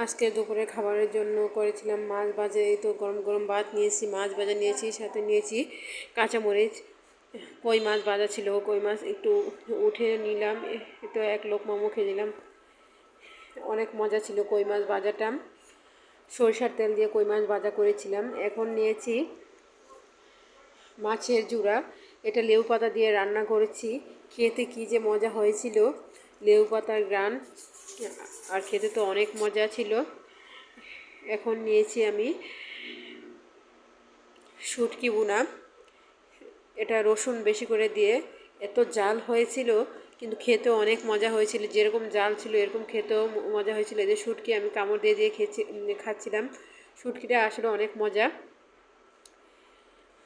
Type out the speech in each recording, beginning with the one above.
আজকে দুপুরে খাবারের জন্য করেছিলাম মাছ ভাজা। এই তো গরম গরম ভাত নিয়েছি, মাছ ভাজা নিয়েছি, সাথে নিয়েছি কাঁচামরিচ। কই মাছ ভাজা ছিল, কই মাছ একটু উঠে নিলাম, তো এক লোকমা মুখে দিলাম। অনেক মজা ছিল কই মাছ ভাজাটা। সরিষার তেল দিয়ে কই মাছ ভাজা করেছিলাম। এখন নিয়েছি মাছের জুড়া, এটা লেবু পাতা দিয়ে রান্না করেছি। খেতে কী যে মজা হয়েছিল, লেবু পাতার গ্রান, আর খেতে তো অনেক মজা ছিল। এখন নিয়েছি আমি শুটকি বোনা, এটা রসুন বেশি করে দিয়ে। এত জাল হয়েছিল কিন্তু খেতেও অনেক মজা হয়েছিল, যেরকম জাল ছিল এরকম খেতেও মজা হয়েছিল। এই যে শুটকি আমি কামড় দিয়ে দিয়ে খাচ্ছিলাম। শুটকিটা আসলে অনেক মজা,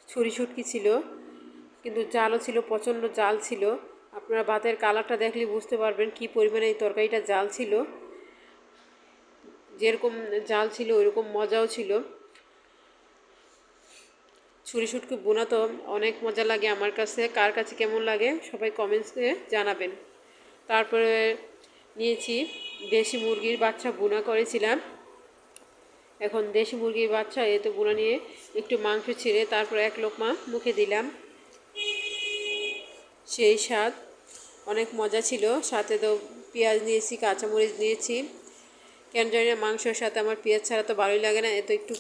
ছুরি শুটকি ছিল কিন্তু জালও ছিল, প্রচণ্ড জাল ছিল। আপনারা ভাতের কালারটা দেখলে বুঝতে পারবেন কী পরিমাণে এই তরকারিটা জাল ছিল। যেরকম জাল ছিল ওইরকম মজাও ছিল। ছুরি শুটকি বোনা তো অনেক মজা লাগে আমার কাছে, কার কাছে কেমন লাগে সবাই কমেন্টসে জানাবেন। তারপরে নিয়েছি দেশি মুরগির বাচ্চা বোনা করেছিলাম। এখন দেশি মুরগির বাচ্চা এ তো বোনা নিয়ে একটু মাংস ছিঁড়ে তারপর এক লোকমা মুখে দিলাম, সেই স্বাদ অনেক মজা ছিল। সাথে তো পেঁয়াজ নিয়েছি, কাঁচামরিচ নিয়েছি। কেন জানি না মাংসের সাথে আমার পেঁয়াজ ছাড়া তো ভালোই লাগে না, এত একটু